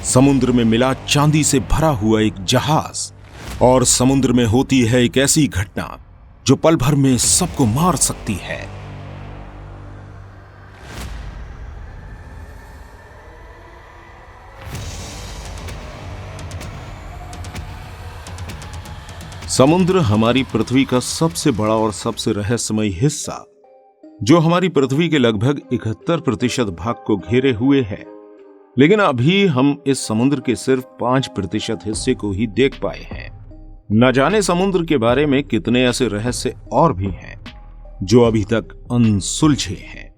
समुद्र में मिला चांदी से भरा हुआ एक जहाज, और समुद्र में होती है एक ऐसी घटना जो पल भर में सबको मार सकती है। समुद्र हमारी पृथ्वी का सबसे बड़ा और सबसे रहस्यमय हिस्सा, जो हमारी पृथ्वी के लगभग 71% भाग को घेरे हुए है। लेकिन अभी हम इस समुद्र के सिर्फ 5% हिस्से को ही देख पाए हैं। न जाने समुद्र के बारे में कितने ऐसे रहस्य और भी हैं जो अभी तक अनसुलझे हैं।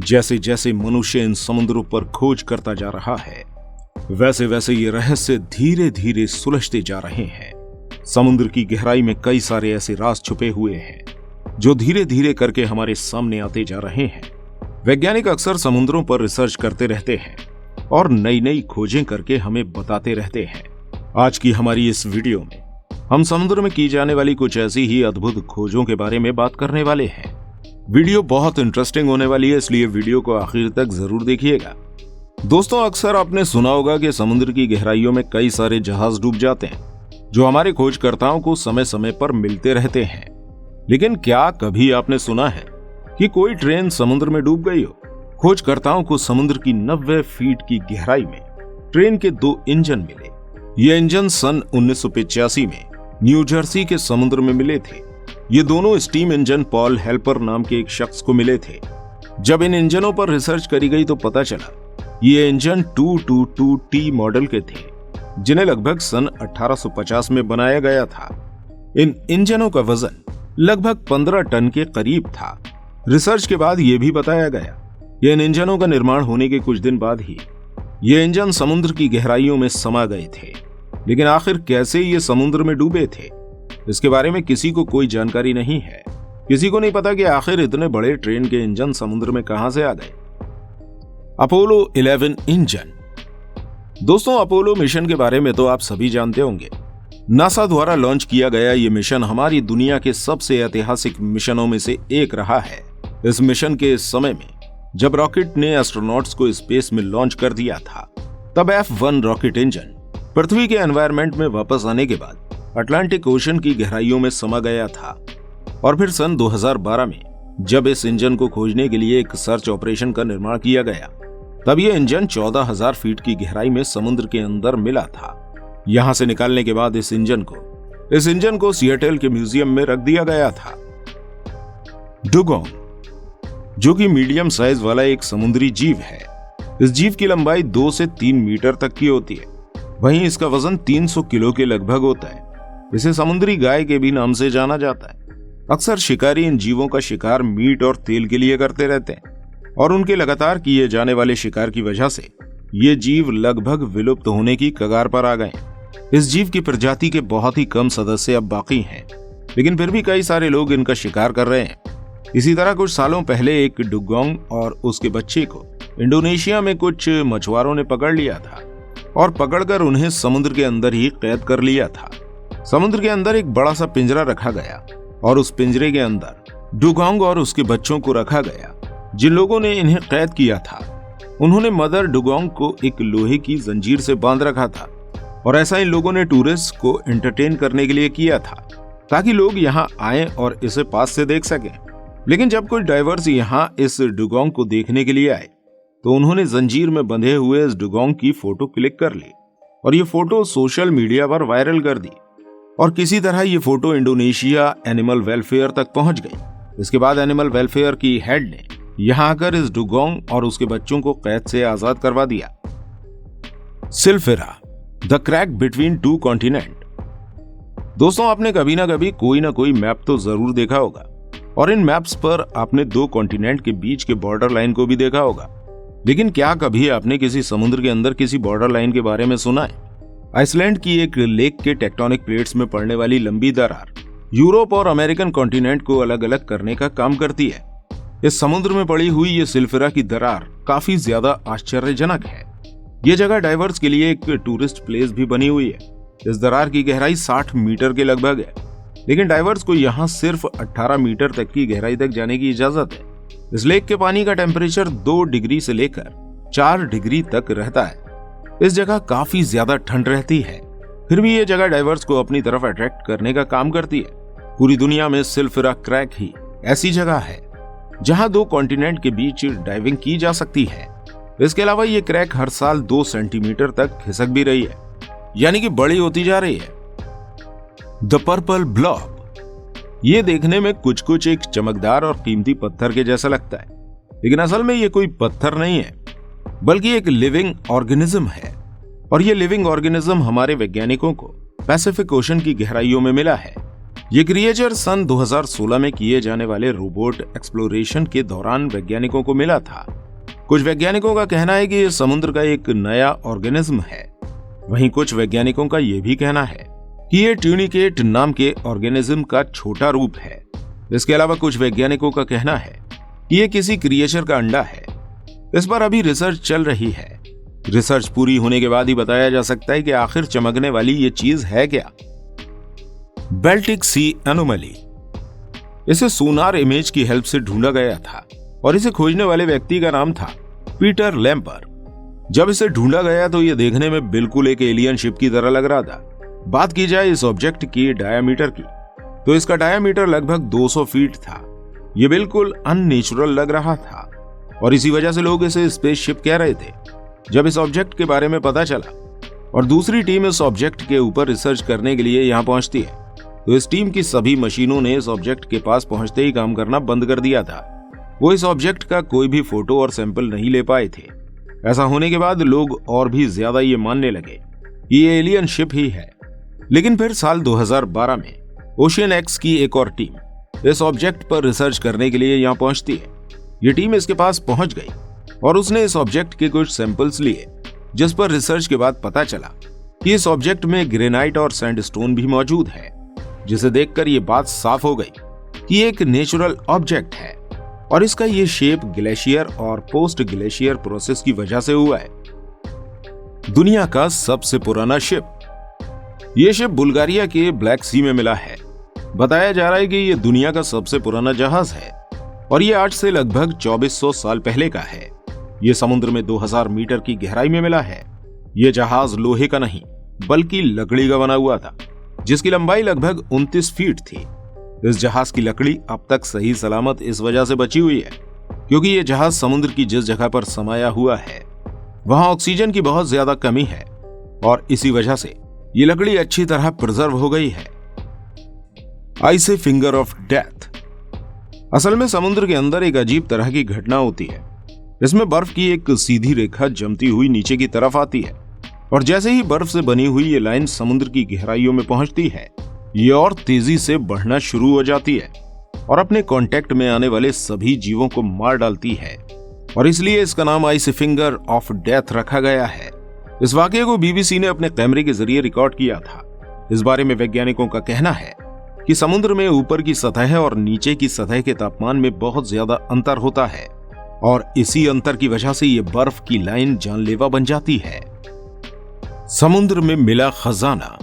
जैसे जैसे मनुष्य इन समुद्रों पर खोज करता जा रहा है, वैसे वैसे ये रहस्य धीरे धीरे सुलझते जा रहे हैं। समुद्र की गहराई में कई सारे ऐसे राज छुपे हुए हैं जो धीरे धीरे करके हमारे सामने आते जा रहे हैं। वैज्ञानिक अक्सर समुद्रों पर रिसर्च करते रहते हैं और नई नई खोजें करके हमें बताते रहते हैं। आज की हमारी इस वीडियो में हम समुद्र में की जाने वाली कुछ ऐसी ही अद्भुत खोजों के बारे में बात करने वाले हैं। वीडियो बहुत इंटरेस्टिंग होने वाली है, इसलिए वीडियो को आखिर तक जरूर देखिएगा। दोस्तों, अक्सर आपने सुना होगा कि समुद्र की गहराइयों में कई सारे जहाज डूब जाते हैं जो हमारे खोजकर्ताओं को समय समय पर मिलते रहते हैं। लेकिन क्या कभी आपने सुना है कि कोई ट्रेन समुद्र में डूब गई हो? खोजकर्ताओं को समुद्र की 90 फीट की गहराई में ट्रेन के 2 इंजन मिले। ये इंजन सन 1985 में न्यू जर्सी के समुद्र में मिले थे। ये दोनों स्टीम इंजन पॉल हेल्पर नाम के एक शख्स को मिले थे। जब इन इंजनों पर रिसर्च करी गई तो पता चला ये इंजन 222T मॉडल के थे, जिन्हें लगभग सन 1850 में बनाया गया था। इन इंजनों का वजन लगभग 15 टन के करीब था। रिसर्च के बाद यह भी बताया गया कि इन इंजनों का निर्माण होने के कुछ दिन बाद ही ये इंजन समुद्र की गहराइयों में समा गए थे। लेकिन आखिर कैसे ये समुद्र में डूबे थे, इसके बारे में किसी को कोई जानकारी नहीं है। किसी को नहीं पता कि आखिर इतने बड़े ट्रेन के इंजन समुद्र में कहां से आ गए। Apollo 11 engine. दोस्तों, अपोलो मिशन के बारे में तो आप सभी जानते होंगे। नासा द्वारा लॉन्च किया गया ये मिशन हमारी दुनिया के सबसे ऐतिहासिक मिशनों में से एक रहा है। इस मिशन के समय में जब रॉकेट ने एस्ट्रोनॉट्स को स्पेस में लॉन्च कर दिया था, तब F1 रॉकेट इंजन पृथ्वी के एनवायरनमेंट में वापस आने के बाद अटलांटिक ओशन की गहराइयों में समा गया था। और फिर सन 2012 में जब इस इंजन को खोजने के लिए एक सर्च ऑपरेशन का निर्माण किया गया, तब यह इंजन 14,000 फीट की गहराई में समुद्र के अंदर मिला था। यहां से निकालने के बाद इस इंजन को सिएटल के म्यूजियम में रख दिया गया था। डुगोंग, जो कि मीडियम साइज वाला एक समुद्री जीव है। इस जीव की लंबाई 2 से 3 मीटर तक की होती है। वहीं इसका वजन 300 किलो के लगभग होता है। इसे समुद्री गाय के भी नाम से जाना जाता है। अक्सर शिकारी इन जीवों का शिकार मीट और तेल के लिए करते रहते हैं, और उनके लगातार किए जाने वाले शिकार की वजह से ये जीव लगभग विलुप्त होने की कगार पर आ गए। इस जीव की प्रजाति के बहुत ही कम सदस्य अब बाकी हैं, लेकिन फिर भी कई सारे लोग इनका शिकार कर रहे हैं। इसी तरह कुछ सालों पहले एक डुगोंग और उसके बच्चे को इंडोनेशिया में कुछ मछुआरों ने पकड़ लिया था और पकड़कर उन्हें समुद्र के अंदर ही कैद कर लिया था। समुद्र के अंदर एक बड़ा सा पिंजरा रखा गया और उस पिंजरे के अंदर डुगोंग और उसके बच्चों को रखा गया। जिन लोगों ने इन्हें कैद किया था, उन्होंने मदर डुगोंग को एक लोहे की जंजीर से बांध रखा था, और ऐसा इन लोगों ने टूरिस्ट को एंटरटेन करने के लिए किया था, ताकि लोग यहाँ आए और इसे पास से देख सकें। लेकिन जब कुछ डाइवर्स यहाँ इस डुगोंग को देखने के लिए आए, तो उन्होंने जंजीर में बंधे हुए इस डुगोंग की फोटो क्लिक कर ली और ये फोटो सोशल मीडिया पर वायरल कर दी, और किसी तरह ये फोटो इंडोनेशिया एनिमल वेलफेयर तक पहुंच गई। इसके बाद एनिमल वेलफेयर की हेड ने यहां आकर इस डुगोंग और उसके बच्चों को कैद से आजाद करवा दिया। सिल्फेरा, द क्रैक बिटवीन 2 कॉन्टिनेंट। दोस्तों, आपने कभी ना कभी कोई ना कोई मैप तो जरूर देखा होगा, और इन मैप्स पर आपने 2 कॉन्टिनेंट के बीच के बॉर्डर लाइन को भी देखा होगा। लेकिन क्या कभी आपने किसी समुद्र के अंदर किसी बॉर्डर लाइन के बारे में सुना है? आइसलैंड की एक लेक के टेक्टोनिक प्लेट्स में पड़ने वाली लंबी दरार यूरोप और अमेरिकन कॉन्टिनेंट को अलग अलग करने का काम करती है। इस समुद्र में पड़ी हुई ये सिल्फेरा की दरार काफी ज्यादा आश्चर्यजनक है। ये जगह डाइवर्स के लिए एक टूरिस्ट प्लेस भी बनी हुई है। इस दरार की गहराई 60 मीटर के लगभग है, लेकिन डाइवर्स को यहाँ सिर्फ 18 मीटर तक की गहराई तक जाने की इजाजत है। इस लेक के पानी का टेम्परेचर 2 डिग्री से लेकर 4 डिग्री तक रहता है। इस जगह काफी ज्यादा ठंड रहती है, फिर भी ये जगह डाइवर्स को अपनी तरफ अट्रैक्ट करने का काम करती है। पूरी दुनिया में सिल्फिरा क्रैक ही ऐसी जगह है जहां दो कॉन्टिनेंट के बीच डाइविंग की जा सकती है। इसके अलावा ये क्रैक हर साल 2 सेंटीमीटर तक खिसक भी रही है, यानी कि बड़ी होती जा रही है। द पर्पल ब्लॉब ये देखने में कुछ कुछ एक चमकदार और कीमती पत्थर के जैसा लगता है, लेकिन असल में ये कोई पत्थर नहीं है, बल्कि एक लिविंग ऑर्गेनिज्म है। और ये लिविंग ऑर्गेनिज्म हमारे वैज्ञानिकों को पैसिफिक ओशन की गहराइयों में मिला है। ये क्रिएचर सन 2016 में किए जाने वाले रोबोट एक्सप्लोरेशन के दौरान वैज्ञानिकों को मिला था। कुछ वैज्ञानिकों का कहना है कि ये समुद्र का एक नया ऑर्गेनिज्म है। वहीं कुछ वैज्ञानिकों का यह भी कहना है कि ये ट्यूनिकेट नाम के ऑर्गेनिज्म का छोटा रूप है। इसके अलावा कुछ वैज्ञानिकों का कहना है कि ये किसी क्रिएचर का अंडा है। इस पर अभी रिसर्च चल रही है। रिसर्च पूरी होने के बाद ही बताया जा सकता है कि आखिर चमकने वाली ये चीज है क्या। बाल्टिक सी एनोमली इसे सोनार इमेज की हेल्प से ढूंढा गया था और इसे खोजने वाले व्यक्ति का नाम था पीटर लैम्पर। जब इसे ढूंढा गया तो यह देखने में बिल्कुल एक एलियन शिप की तरह लग रहा था। बात की जाए इस ऑब्जेक्ट की डायामीटर की, तो इसका डायामीटर लगभग 200 फीट था। यह बिल्कुल अननेचुरल लग रहा था और इसी वजह से लोग इसे स्पेसशिप कह रहे थे। जब इस ऑब्जेक्ट के बारे में पता चला और दूसरी टीम इस ऑब्जेक्ट के ऊपर रिसर्च करने के लिए यहां पहुंचती है, तो इस टीम की सभी मशीनों ने इस ऑब्जेक्ट के पास पहुंचते ही काम करना बंद कर दिया था। वो इस ऑब्जेक्ट का कोई भी फोटो और सैंपल नहीं ले पाए थे। ऐसा होने के बाद लोग और भी ज्यादा ये मानने लगे कि ये एलियन शिप ही है। लेकिन फिर साल 2012 में ओशियन एक्स की एक और टीम इस ऑब्जेक्ट पर रिसर्च करने के लिए यहां पहुंचती है। ये टीम इसके पास पहुंच गई और उसने इस ऑब्जेक्ट के कुछ सैंपल्स लिए, जिस पर रिसर्च के बाद पता चला कि इस ऑब्जेक्ट में ग्रेनाइट और सैंडस्टोन भी मौजूद है, जिसे देखकर ये बात साफ हो गई कि ये एक नेचुरल ऑब्जेक्ट है और इसका ये शेप ग्लेशियर और पोस्ट ग्लेशियर प्रोसेस की वजह से हुआ है। दुनिया का सबसे पुराना शिप, ये शिप बुल्गारिया के ब्लैक सी में मिला है। बताया जा रहा है कि ये दुनिया का सबसे पुराना जहाज है और ये आज से लगभग 2400 साल पहले का है। ये समुद्र में 2000 मीटर की गहराई में मिला है। ये जहाज लोहे का नहीं बल्कि लकड़ी का बना हुआ था, जिसकी लंबाई लगभग 29 फीट थी। इस जहाज की लकड़ी अब तक सही सलामत इस वजह से बची हुई है क्योंकि ये जहाज समुद्र की जिस जगह पर समाया हुआ है वहां ऑक्सीजन की बहुत ज्यादा कमी है और इसी वजह से ये लकड़ी अच्छी तरह प्रिजर्व हो गई है। आइसी फिंगर ऑफ डेथ, असल में समुद्र के अंदर एक अजीब तरह की घटना होती है। इसमें बर्फ की एक सीधी रेखा जमती हुई नीचे की तरफ आती है और जैसे ही बर्फ से बनी हुई ये लाइन समुद्र की गहराइयों में पहुंचती है, ये और तेजी से बढ़ना शुरू हो जाती है और अपने कांटेक्ट में आने वाले सभी जीवों को मार डालती है और इसलिए इसका नाम आइसी फिंगर ऑफ डेथ रखा गया है। इस वाकये को बीबीसी ने अपने कैमरे के जरिए रिकॉर्ड किया था। इस बारे में वैज्ञानिकों का कहना है कि समुद्र में ऊपर की सतह और नीचे की सतह के तापमान में बहुत ज्यादा अंतर होता है और इसी अंतर की वजह से ये बर्फ की लाइन जानलेवा बन जाती है। समुद्र में मिला खजाना,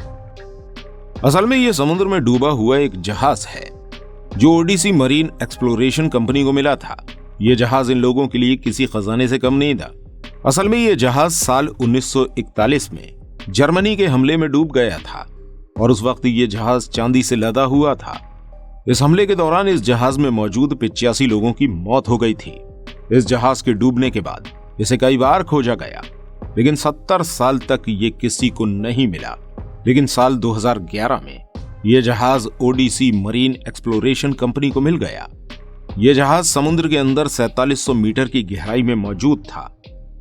असल में यह समुद्र में डूबा हुआ एक जहाज है जो ओडिसी मरीन एक्सप्लोरेशन कंपनी को मिला था। यह जहाज इन लोगों के लिए किसी खजाने से कम नहीं था। असल में यह जहाज साल 1941 में जर्मनी के हमले में डूब गया था और उस वक्त यह जहाज चांदी से लदा हुआ था। इस हमले के दौरान इस जहाज में मौजूद 85 लोगों की मौत हो गई थी। इस जहाज के डूबने के बाद इसे कई बार खोजा गया, लेकिन 70 साल तक ये किसी को नहीं मिला। लेकिन साल 2011 में यह जहाज ओडिसी मरीन एक्सप्लोरेशन कंपनी को मिल गया। यह जहाज समुद्र के अंदर 4700 मीटर की गहराई में मौजूद था।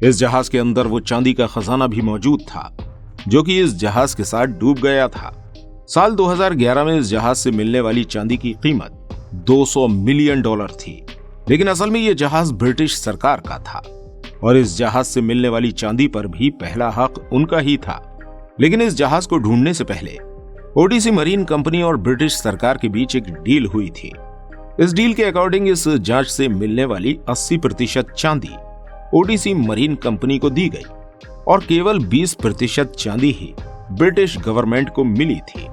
इस जहाज के अंदर वो चांदी का खजाना भी मौजूद था जो कि इस जहाज के साथ डूब गया था। साल 2011 में इस जहाज से मिलने वाली चांदी की कीमत $200 मिलियन थी, लेकिन असल में यह जहाज ब्रिटिश सरकार का था और इस जहाज से मिलने वाली चांदी पर भी पहला हक उनका ही था। लेकिन इस जहाज को ढूंढने से पहले ओडिसी मरीन कंपनी और ब्रिटिश सरकार के बीच एक डील हुई थी। इस डील के अकॉर्डिंग इस जांच से मिलने वाली 80% चांदी ओडिसी मरीन कंपनी को दी गई और केवल 20% चांदी ही ब्रिटिश गवर्नमेंट को मिली थी।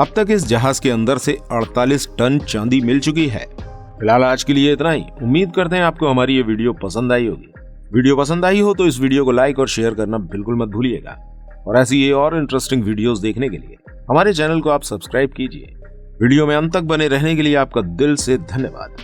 अब तक इस जहाज के अंदर से 48 टन चांदी मिल चुकी है। फिलहाल आज के लिए इतना ही। उम्मीद करते हैं आपको हमारी ये वीडियो पसंद आई होगी। वीडियो पसंद आई हो तो इस वीडियो को लाइक और शेयर करना बिल्कुल मत भूलिएगा। और ऐसी ये और इंटरेस्टिंग वीडियोस देखने के लिए हमारे चैनल को आप सब्सक्राइब कीजिए। वीडियो में अंत तक बने रहने के लिए आपका दिल से धन्यवाद।